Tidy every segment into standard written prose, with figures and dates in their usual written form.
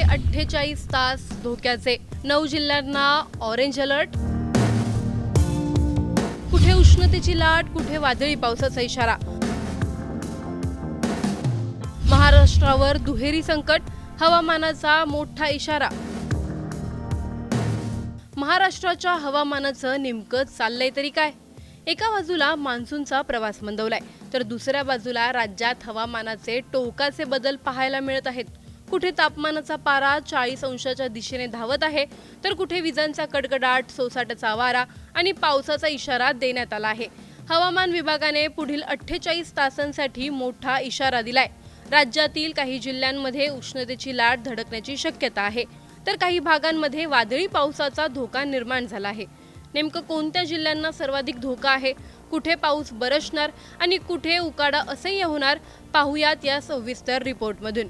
48 तास धोक्याचे 9 जिल्ह्यांना ऑरेंज अलर्ट। कुठे उष्णतेची लाट, कुठे वादळी पावसाचा इशारा। महाराष्ट्रावर दुहेरी संकट, हवामानाचा मोठा इशारा। महाराष्ट्राच्या हवामानाचं नेमकं चाललंय तरी काय? एका बाजूला मान्सूनचा प्रवास मंदवलाय, तर दुसऱ्या बाजूला राज्यात हवामानाचे टोकाचे बदल पाहायला मिळत आहेत। कुठे तापमानाचा पारा 40 अंशाच्या दिशेने धावत आहे, तर कुठे विजांचा कडकडाट, सोसाट्याचा वारा आणि पावसाचा इशारा देण्यात आला आहे। हवामान विभागाने पुढील 48 तासांसाठी मोठा इशारा दिलाय। राज्यातील काही जिल्ह्यांमध्ये उष्णतेची लाट धडकण्याची शक्यता आहे, तर काही भागांमध्ये वादळी पावसाचा धोका निर्माण झाला आहे। नेमकं कोणत्या जिल्ह्यांना सर्वाधिक धोका आहे, कुठे पाऊस बरसणार आणि कुठे उकाडा असह्य होणार, पाहूयात या सविस्तर रिपोर्टमधून।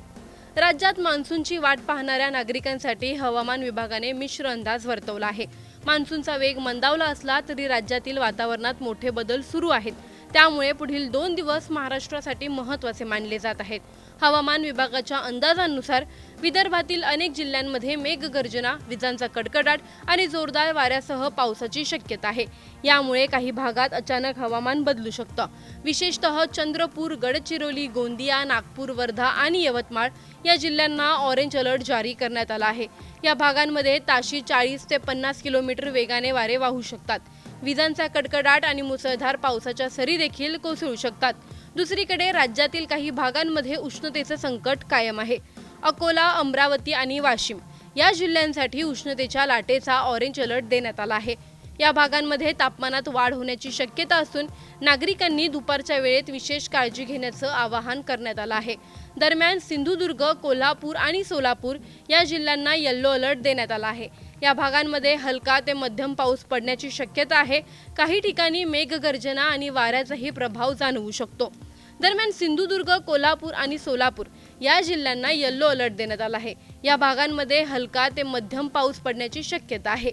राज्यात मान्सूनची वाट पाहणाऱ्या नागरिकांसाठी हवामान विभागाने मिश्र अंदाज वर्तवला आहे। मान्सूनचा वेग मंदावला असला तरी राज्यातील वातावरणात मोठे बदल सुरू आहेत, त्यामुळे पुढील 2 दिवस महाराष्ट्रासाठी महत्त्वाचे मानले जात आहेत। हवामान विभागाच्या अंदाजानुसार विदर्भातील अनेक जिल्ह्यांमध्ये मेघगर्जना, विजांचा कडकडाट आणि जोरदार वाऱ्यासह पावसाची शक्यता आहे। यामुळे काही भागात अचानक हवामान बदलू शकतं। विशेषतः चंद्रपूर, गडचिरोली, गोंदिया, नागपूर, वर्धा आणि यवतमाळ या जिल्ह्यांना ऑरेंज अलर्ट जारी करण्यात आला आहे। या भागांमध्ये ताशी 40 ते 50 किलोमीटर वेगाने वारे वाहू शकतात। विजांचा कडकडाट आणि मुसळधार पावसाच्या सरी देखील कोसळू शकतात। दुसरीकडे राज्यातील काही भागांमध्ये उष्णतेचे संकट कायम आहे। अकोला, अमरावती आणि वाशिम या जिल्ह्यांसाठी उष्णतेच्या लाटेचा ऑरेंज अलर्ट देण्यात आला आहे। या भागांमध्ये तापमानात वाढ होण्याची शक्यता असून नागरिकांनी दुपारच्या वेळेत विशेष काळजी घेण्याचं आवाहन करण्यात आलं आहे। दरम्यान सिंधुदुर्ग, कोल्हापूर आणि सोलापूर या जिल्ह्यांना येलो अलर्ट देण्यात आला आहे। या भागांमध्ये हलका ते मध्यम पाऊस पडण्याची शक्यता आहे। काही ठिकाणी मेघगर्जना आणि वाऱ्याचाही प्रभाव जाणवू शकतो। दरम्यान सिंधुदुर्ग, कोल्हापूर आणि सोलापूर या जिल्ह्यांना येलो अलर्ट देण्यात आला आहे। या भागांमध्ये हलका ते मध्यम पाऊस पडण्याची शक्यता आहे।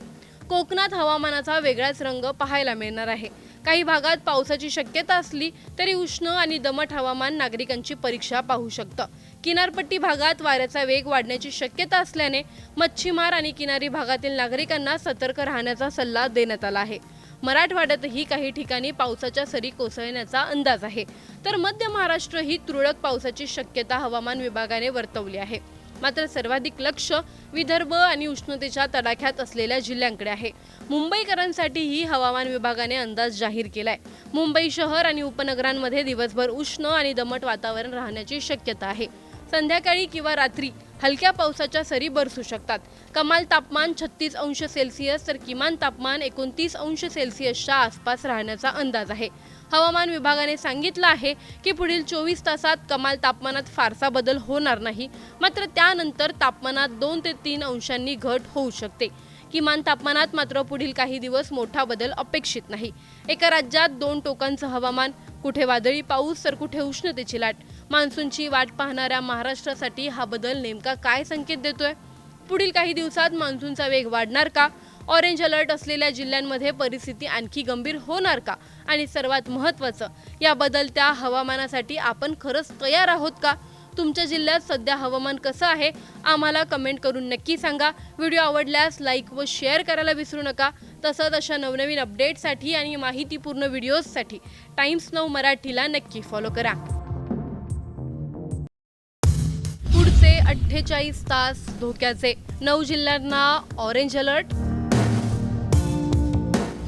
कोकणात हवामानाचा वेगळाच रंग पाहायला मिळणार आहे। काही भागात पावसाची शक्यता असली तरी उष्ण आणि दमट हवामान नागरिकांची परीक्षा पाहू शकतं। किनारपट्टी भागात वाऱ्याचा वेग वाढण्याची शक्यता असल्याने मच्छीमार आणि किनारी भागातील नागरिकांना सतर्क राहण्याचा सल्ला देण्यात आला आहे। मराठवाड्यातही काही ठिकाणी पावसाच्या सरी कोसळण्याचा अंदाज आहे, तर मध्य महाराष्ट्र ही तुरळक पावसाची शक्यता हवामान विभागाने वर्तवली आहे। मात्र सर्वाधिक लक्ष विदर्भ आणि उष्णतेच्या तडाख्यात असलेल्या जिल्ह्यांकडे आहे। मुंबईकरांसाठीही हवामान विभागाने अंदाज जाहीर केलाय। मुंबई शहर आणि उपनगरांमध्ये दिवसभर उष्ण आणि दमट वातावरण राहण्याची शक्यता आहे। संध्याकाळी किंवा रात्री हलक्या पावसाच्या सरी बरसू शकतात। कमाल तापमान 36 अंश सेल्सिअस तर किमान तापमान 29 अंश सेल्सिअसच्या आसपास राहण्याचा अंदाज आहे। हवामान विभागाने सांगितलं आहे की पुढील 24 तासात कमाल तापमानात फारसा बदल होणार नाही, मात्र त्यानंतर तापमानात 2 ते 3 अंशांनी घट होऊ शकते। किमान तापमानात मात्र पुढील काही दिवस मोठा बदल अपेक्षित नाही। एका राज्यात 2 टोकांचं हवामान, कुठे वादळी पाऊस तर कुठे उष्णतेची लाट। मान्सूनची वाट पाहणाऱ्या महाराष्ट्रासाठी हा बदल नेमका काय संकेत देतोय? पुढील काही दिवसात मान्सूनचा वेग वाढणार का? ऑरेंज अलर्ट असलेल्या जिल्ह्यांमध्ये परिस्थिती आणखी गंभीर होणार का? आणि सर्वात महत्त्वाचं, या बदलत्या हवामानासाठी आपण खरंच तयार आहोत का? तुमच्या जिल्ह्यात सध्या हवामान कसं आहे? आम्हाला कमेंट करून नक्की सांगा। व्हिडिओ आवडल्यास लाईक व शेअर करायला विसरू नका। तसंच अशा नवनवीन अपडेट्ससाठी आणि माहितीपूर्ण व्हिडिओजसाठी टाइम्स नाऊ मराठीला नक्की फॉलो करा। पुढचे 48 तास धोक्याचे 9 जिल्ह्यांना ऑरेंज अलर्ट।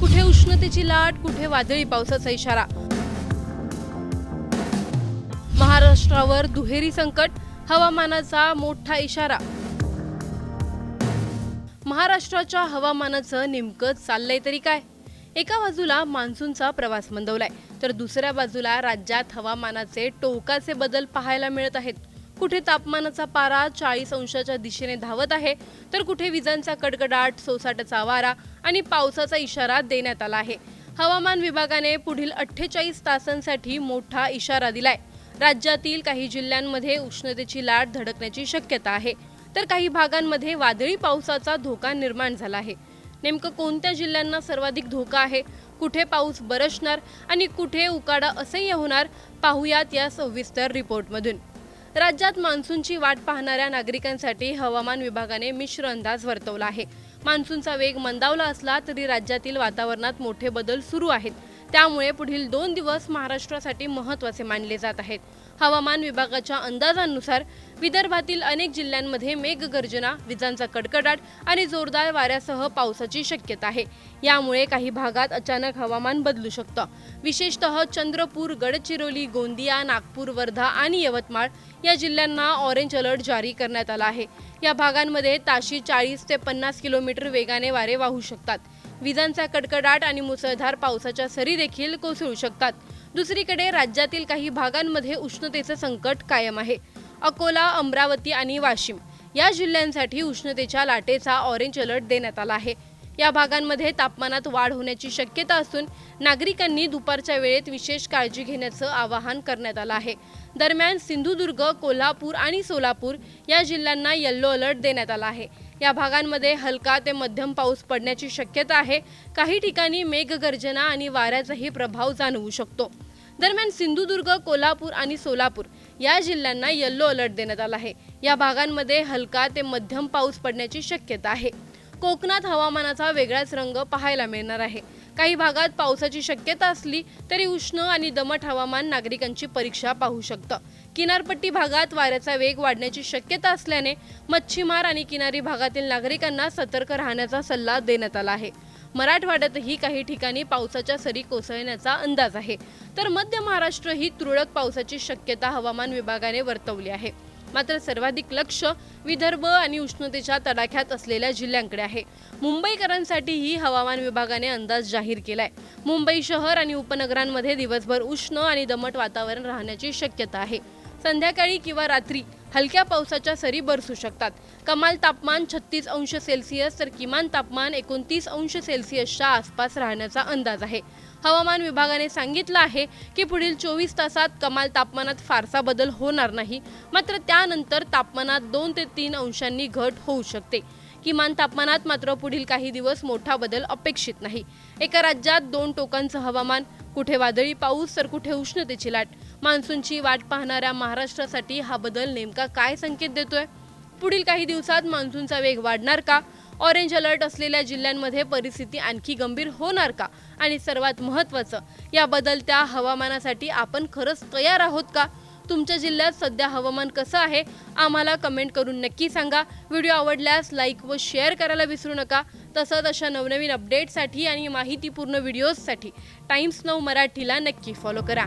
कुठे उष्णतेची लाट, कुठे वादळी पावसाचा इशारा। महाराष्ट्रावर दुहेरी संकट, हवामानाचा मोठा इशारा। महाराष्ट्राच्या हवामानाचं नेमकं चाललंय तरी काय? एका बाजूला मान्सूनचा प्रवास मंदवलाय, तर दुसऱ्या बाजूला राज्यात हवामानाचे टोकाचे बदल पाहायला मिळत आहेत। कुठे तापमानाचा पारा 40 अंशाच्या दिशेने धावत आहे, तर कुठे विजांचा कडकडाट, सोसाट्याचा वारा आणि पावसाचा इशारा देण्यात आला आहे। हवामान विभागाने पुढील 48 तासांसाठी मोठा इशारा दिलाय। राज्यातील काही जिल्ह्यांमध्ये उष्णतेची लाट धडकण्याची शक्यता आहे, तर काही भागांमध्ये वादळी पावसाचा धोका निर्माण झाला आहे। नेमकं कोणत्या जिल्ह्यांना सर्वाधिक धोका आहे, कुठे पाऊस बरसणार आणि कुठे उकाडा असह्य होणार, पाहूयात या सविस्तर रिपोर्टमधून। राज्यात मान्सूनची वाट पाहणाऱ्या नागरिकांसाठी हवामान विभागाने मिश्र अंदाज वर्तवला आहे। मान्सूनचा वेग मंदावला असला तरी राज्यातील वातावरणात मोठे बदल सुरू आहेत। त्यामुळे पुढील 2 दिवस महाराष्ट्रासाठी महत्त्वाचे मानले जात आहेत। हवामान विभागाच्या अंदाजानुसार विदर्भातील अनेक जिल्ह्यांमध्ये मेघगर्जना, विजांचा कडकडाट आणि जोरदार वाऱ्यासह पावसाची शक्यता आहे। यामुळे काही भागात अचानक हवामान बदलू शकतं। विशेषतः चंद्रपूर, गडचिरोली, गोंदिया, नागपूर, वर्धा आणि यवतमाळ या जिल्ह्यांना ऑरेंज अलर्ट जारी करण्यात आला आहे। या भागांमध्ये ताशी 40 ते 50 किलोमीटर वेगाने वारे वाहू शकतात। विजांचा कडकडाट आणि मुसळधार पावसाच्या सरी देखील कोसळू शकतात। दुसरीकडे राज्यातील काही भागांमध्ये उष्णतेचे संकट कायम आहे। अकोला, अमरावती आणि वाशिम या जिल्ह्यांसाठी उष्णतेच्या लाटेचा ऑरेंज अलर्ट देण्यात आला आहे। या भागांमध्ये तापमानात वाढ होण्याची शक्यता असून नागरिकांनी दुपारच्या वेळेत विशेष काळजी घेण्याचं आवाहन करण्यात आलं आहे। दरम्यान सिंधुदुर्ग, कोल्हापूर आणि सोलापूर या जिल्ह्यांना येलो अलर्ट देण्यात आला आहे। या भागांमध्ये हलका ते मध्यम पाऊस पडण्याची शक्यता आहे। काही ठिकाणी मेघगर्जना आणि वाऱ्याचाही प्रभाव जाणवू शकतो। दरम्यान सिंधुदुर्ग, कोल्हापूर आणि सोलापूर या जिल्ह्यांना येलो अलर्ट देण्यात आला आहे। या भागांमध्ये हलका ते मध्यम पाऊस पडण्याची शक्यता आहे। कोकणात हवामानाचा वेगळाच रंग पाहायला मिळणार आहे। काही भागात पावसाची शक्यता असली तरी उष्ण आणि दमट हवामान नागरिकांची परीक्षा पाहू शकतं। किनारपट्टी भागात वाऱ्याचा वेग वाढण्याची शक्यता असल्याने मच्छीमार आणि किनारी भागातील नागरिकांना सतर्क राहण्याचा सल्ला देण्यात आला आहे। मराठवाड्यातही काही ठिकाणी पावसाच्या सरी कोसळण्याचा अंदाज आहे, तर मध्य महाराष्ट्र ही तुरळक पावसाची शक्यता हवामान विभागाने वर्तवली आहे। मात्र सर्वाधिक लक्ष विदर्भ आणि उष्णतेच्या तडाख्यात असलेल्या जिल्ह्यांकडे आहे। मुंबईकरांसाठीही हवामान विभागाने अंदाज जाहीर केलाय। मुंबई शहर आणि उपनगरांमध्ये दिवसभर उष्ण आणि दमट वातावरण राहण्याची शक्यता आहे। संध्याकाळी किंवा रात्री हलक्या पावसाच्या सरी बरसू शकतात। कमाल तापमान 36 अंश सेल्सिअस तर किमान तापमान 29 अंश सेल्सिअसच्या आसपास राहण्याचा अंदाज आहे। हवामान विभागाने सांगितलं आहे की पुढील 24 तासात कमाल तापमानात फारसा बदल होणार नाही, मात्र त्यानंतर तापमानात 2 ते 3 अंशांनी घट होऊ शकते। किमान तापमानात मात्र पुढील काही दिवस मोठा बदल अपेक्षित नाही। एका राज्यात 2 टोकांचं हवामान, कुठे वादळी पाऊस तर कुठे उष्णतेची लाट। मान्सूनची वाट पाहणाऱ्या महाराष्ट्रासाठी हा बदल नेमका काय संकेत देतोय? पुढील काही दिवसात मान्सूनचा वेग वाढणार का? ऑरेंज अलर्ट असलेल्या जिल्ह्यांमध्ये परिस्थिती आणखी गंभीर होणार का? आणि सर्वात महत्त्वाचं, या बदलत्या हवामानासाठी आपण खरंच तयार आहोत का? तुमच्या जिल्ह्यात सध्या हवामान कसं आहे? आम्हाला कमेंट करून नक्की सांगा। व्हिडिओ आवडल्यास लाईक व शेअर करायला विसरू नका। तसंच अशा नवनवीन अपडेट्ससाठी आणि माहितीपूर्ण व्हिडिओजसाठी टाइम्स नाऊ मराठीला नक्की फॉलो करा।